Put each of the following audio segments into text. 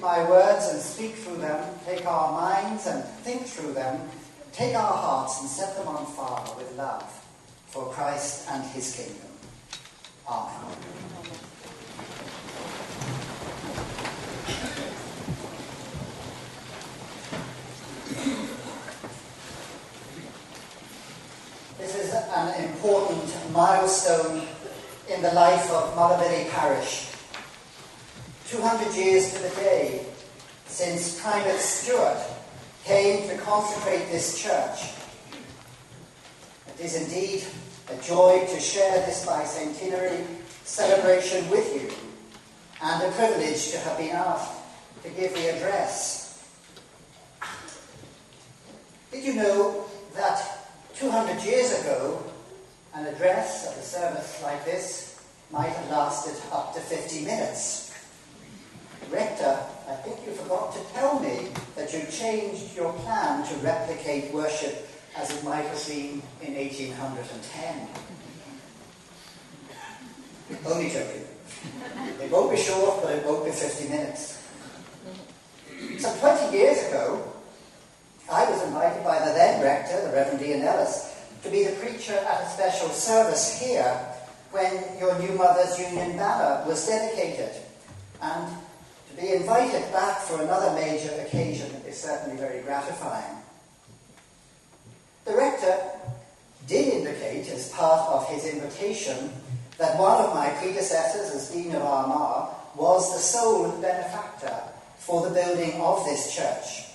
my words and speak through them, take our minds and think through them, take our hearts and set them on fire with love for Christ and his kingdom. Amen. This is an important milestone in the life of Mullavilly Parish. 200 years to the day since Primate Stewart came to consecrate this church. It is indeed a joy to share this bicentenary celebration with you, and a privilege to have been asked to give the address. Did you know that 200 years ago, an address of a service like this might have lasted up to 50 minutes? Rector, I think you forgot to tell me that you changed your plan to replicate worship as it might have been in 1810. Only joking. It won't be short, but it won't be 50 minutes. Some 20 years ago, I was invited by the then rector, the Reverend Ian Ellis, to be the preacher at a special service here when your New Mothers Union banner was dedicated. And to be invited back for another major occasion is certainly very gratifying. The rector did indicate as part of his invitation that one of my predecessors as Dean of Armagh was the sole benefactor for the building of this church.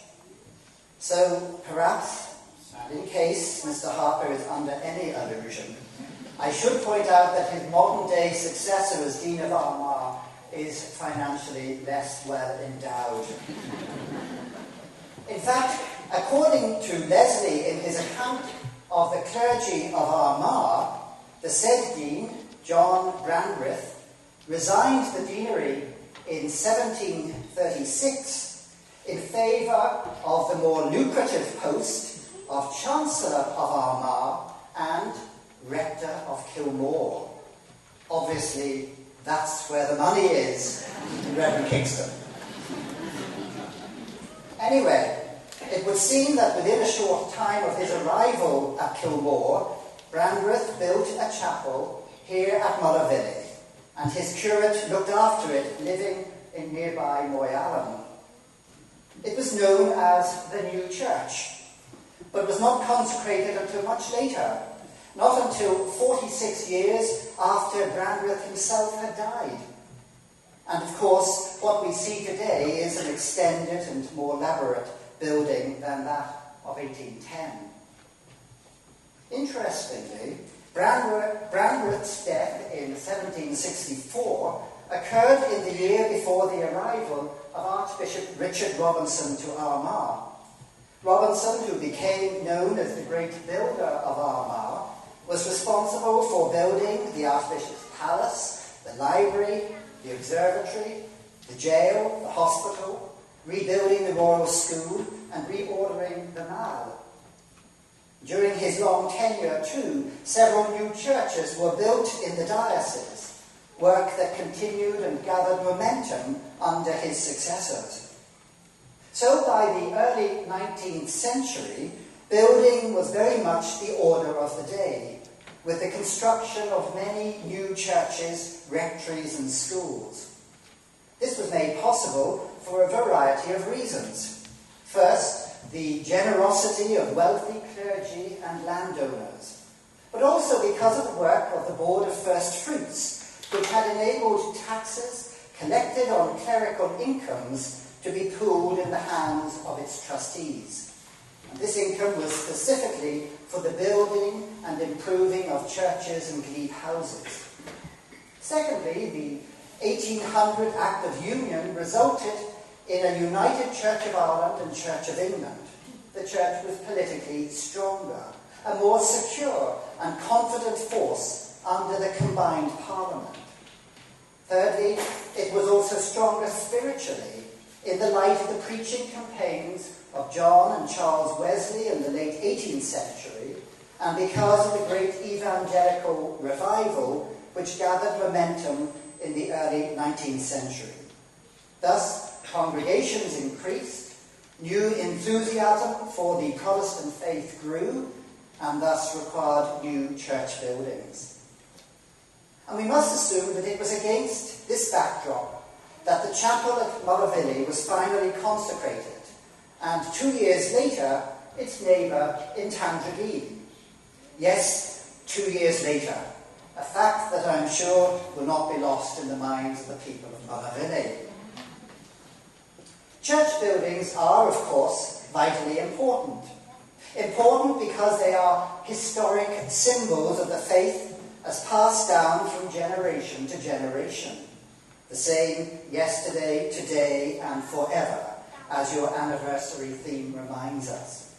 So perhaps, and in case Mr. Harper is under any illusion, I should point out that his modern-day successor as Dean of Armagh is financially less well endowed. In fact, according to Leslie in his account of the clergy of Armagh, the said dean, John Brandreth, resigned the deanery in 1736 in favour of the more lucrative post of Chancellor of Armagh and Rector of Kilmore. Obviously, that's where the money is in Reverend Kingston. Anyway, it would seem that within a short time of his arrival at Kilmore, Brandreth built a chapel here at Mullavilly, and his curate looked after it, living in nearby Moyallen. It was known as the New Church, but was not consecrated until much later, not until 46 years after Brandreth himself had died. And of course, what we see today is an extended and more elaborate building than that of 1810. Interestingly, Brandreth's death in 1764 occurred in the year before the arrival of Archbishop Richard Robinson to Armagh. Robinson, who became known as the great builder of Armagh, was responsible for building the Archbishop's Palace, the library, the observatory, the jail, the hospital, rebuilding the Royal School, and reordering the Mall. During his long tenure, too, several new churches were built in the diocese, work that continued and gathered momentum under his successors. So by the early 19th century, building was very much the order of the day, with the construction of many new churches, rectories and schools. This was made possible for a variety of reasons. First, the generosity of wealthy clergy and landowners, but also because of the work of the Board of First Fruits, which had enabled taxes collected on clerical incomes to be pooled in the hands of its trustees. And this income was specifically for the building and improving of churches and glebe houses. Secondly, the 1800 Act of Union resulted in a united Church of Ireland and Church of England. The church was politically stronger, a more secure and confident force under the combined Parliament. Thirdly, it was also stronger spiritually in the light of the preaching campaigns of John and Charles Wesley in the late 18th century, and because of the great evangelical revival which gathered momentum in the early 19th century. Thus, Congregations increased, new enthusiasm for the Protestant faith grew, and thus required new church buildings. And we must assume that it was against this backdrop that the chapel at Murrayville was finally consecrated, and 2 years later, its neighbour in Tandragee. Yes, 2 years later, a fact that I'm sure will not be lost in the minds of the people of Murrayville. Church buildings are, of course, vitally important. Important because they are historic symbols of the faith as passed down from generation to generation. The same yesterday, today, and forever, as your anniversary theme reminds us.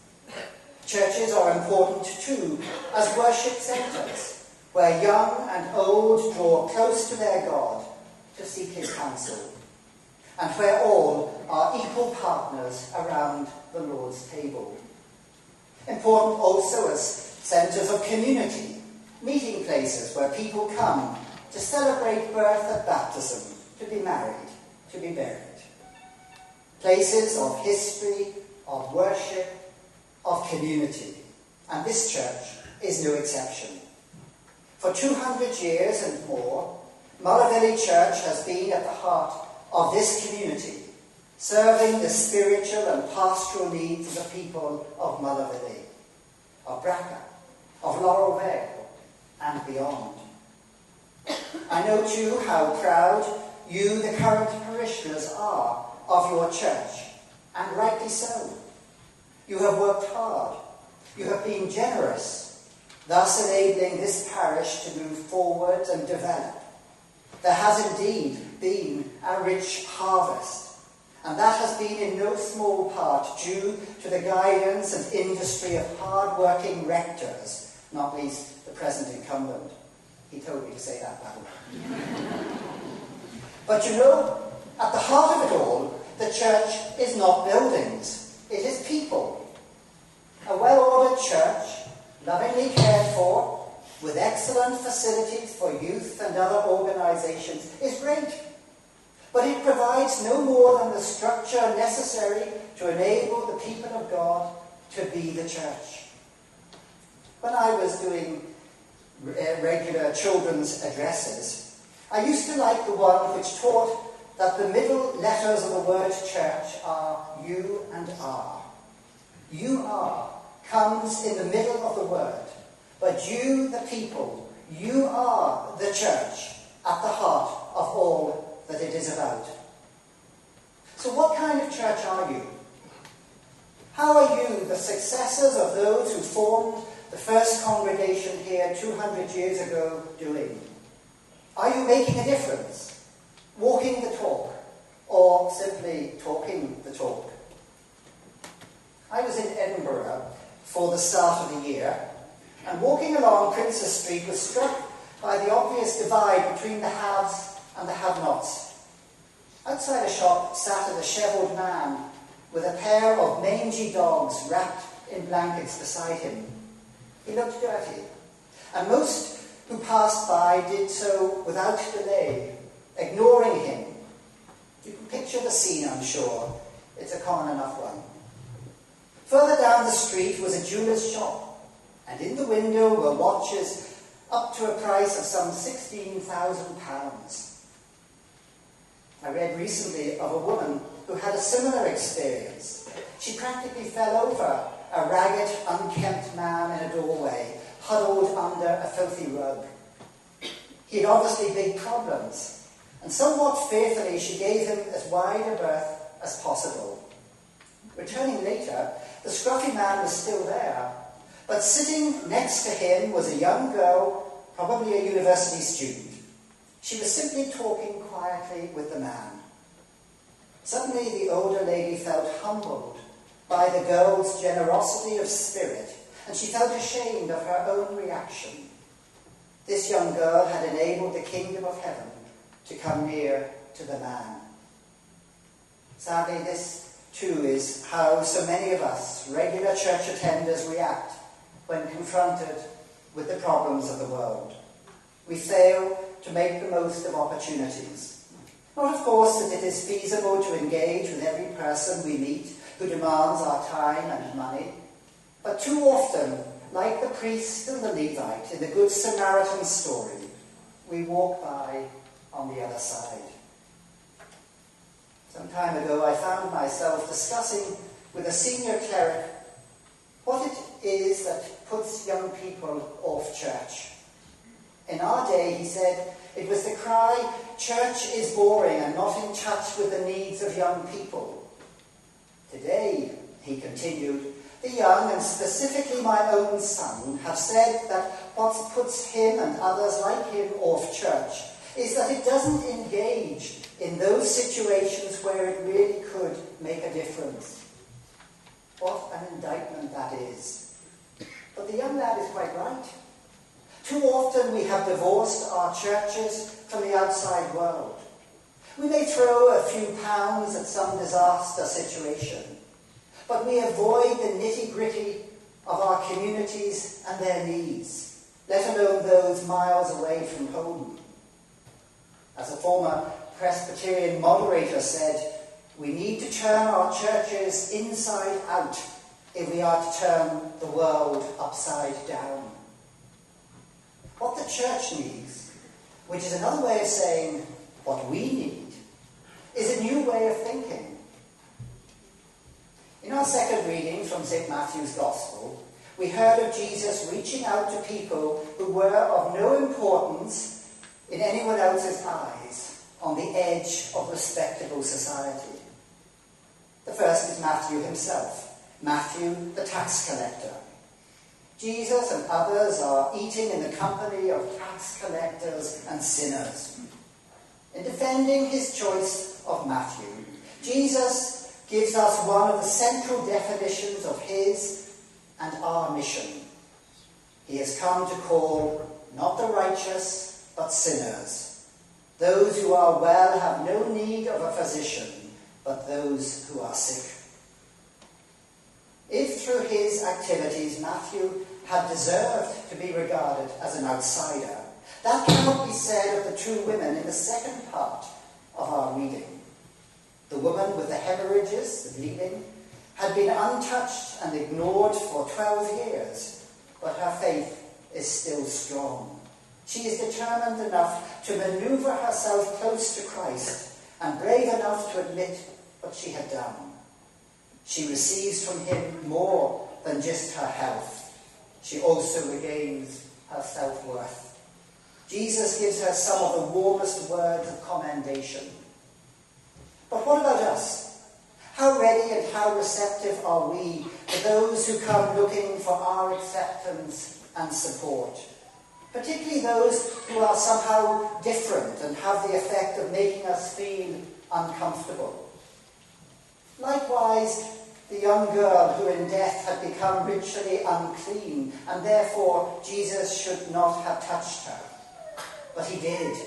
Churches are important too as worship centres, where young and old draw close to their God to seek his counsel, and where all are equal partners around the Lord's table. Important also as centres of community, meeting places where people come to celebrate birth at baptism, to be married, to be buried. Places of history, of worship, of community. And this church is no exception. For 200 years and more, Murrayville Church has been at the heart of this community, serving the spiritual and pastoral needs of the people of Murrayville, of Braca, of Laurel Vale, and beyond. I know too how proud you, the current parishioners, are of your church, and rightly so. You have worked hard. You have been generous, thus enabling this parish to move forward and develop. There has indeed been a rich harvest, and that has been in no small part due to the guidance and industry of hard-working rectors, not least the present incumbent. He told me to say that, by the way. But you know, at the heart of it all, the church is not buildings, it is people. A well-ordered church, lovingly cared for, with excellent facilities for youth and other organisations, is great. But it provides no more than the structure necessary to enable the people of God to be the church. When I was doing regular children's addresses, I used to like the one which taught that the middle letters of the word church are U and R. You are comes in the middle of the word, but you, the people, you are the church at the heart of all that it is about. So what kind of church are you? How are you, the successors of those who formed the first congregation here 200 years ago, doing? Are you making a difference? Walking the talk, or simply talking the talk? I was in Edinburgh for the start of the year, and walking along Princes Street was struck by the obvious divide between the haves and the have-nots. Outside a shop sat a dishevelled man with a pair of mangy dogs wrapped in blankets beside him. He looked dirty, and most who passed by did so without delay, ignoring him. You can picture the scene, I'm sure. It's a common enough one. Further down the street was a jeweller's shop, and in the window were watches up to a price of some £16,000. I read recently of a woman who had a similar experience. She practically fell over a ragged, unkempt man in a doorway, huddled under a filthy rug. He had obviously big problems, and somewhat fearfully she gave him as wide a berth as possible. Returning later, the scruffy man was still there, but sitting next to him was a young girl, probably a university student. She was simply talking quietly with the man. Suddenly the older lady felt humbled by the girl's generosity of spirit, and she felt ashamed of her own reaction. This young girl had enabled the kingdom of heaven to come near to the man. Sadly, this too is how so many of us, regular church attenders, react when confronted with the problems of the world. We fail to make the most of opportunities. Not, of course, that it is feasible to engage with every person we meet who demands our time and money, but too often, like the priest and the Levite in the Good Samaritan story, we walk by on the other side. Some time ago, I found myself discussing with a senior cleric what it is that puts young people off church. In our day, he said, it was the cry, church is boring and not in touch with the needs of young people. Today, he continued, the young, and specifically my own son, have said that what puts him and others like him off church is that it doesn't engage in those situations where it really could make a difference. What an indictment that is. But the young lad is quite right. Too often we have divorced our churches from the outside world. We may throw a few pounds at some disaster situation, but we avoid the nitty-gritty of our communities and their needs, let alone those miles away from home. As a former Presbyterian moderator said, we need to turn our churches inside out if we are to turn the world upside down. What the church needs, which is another way of saying what we need, is a new way of thinking. In our second reading from St. Matthew's Gospel, we heard of Jesus reaching out to people who were of no importance in anyone else's eyes, on the edge of respectable society. The first is Matthew himself, Matthew the tax collector. Jesus and others are eating in the company of tax collectors and sinners. In defending his choice of Matthew, Jesus gives us one of the central definitions of his and our mission. He has come to call not the righteous, but sinners. Those who are well have no need of a physician, but those who are sick. If through his activities Matthew had deserved to be regarded as an outsider, that cannot be said of the two women in the second part of our reading. The woman with the hemorrhages, the bleeding, had been untouched and ignored for 12 years, but her faith is still strong. She is determined enough to maneuver herself close to Christ and brave enough to admit what she had done. She receives from him more than just her health. She also regains her self-worth. Jesus gives her some of the warmest words of commendation. But what about us? How ready and how receptive are we to those who come looking for our acceptance and support? Particularly those who are somehow different and have the effect of making us feel uncomfortable. Likewise, the young girl who in death had become ritually unclean, and therefore Jesus should not have touched her. But he did.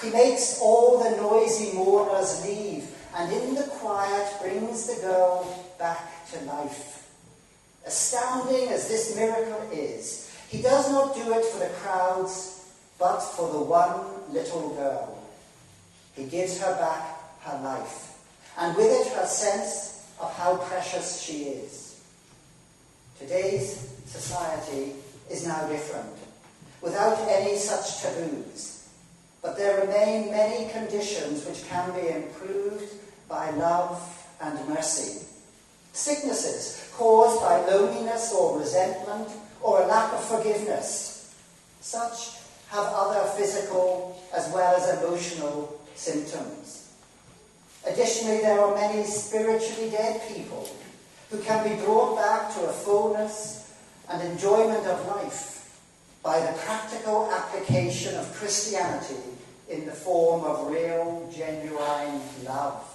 He makes all the noisy mourners leave, and in the quiet brings the girl back to life. Astounding as this miracle is, he does not do it for the crowds, but for the one little girl. He gives her back her life, and with it her sense of how precious she is. Today's society is now different, without any such taboos, but there remain many conditions which can be improved by love and mercy. Sicknesses caused by loneliness or resentment or a lack of forgiveness. Such have other physical as well as emotional symptoms. Additionally, there are many spiritually dead people who can be brought back to a fullness and enjoyment of life by the practical application of Christianity in the form of real, genuine love.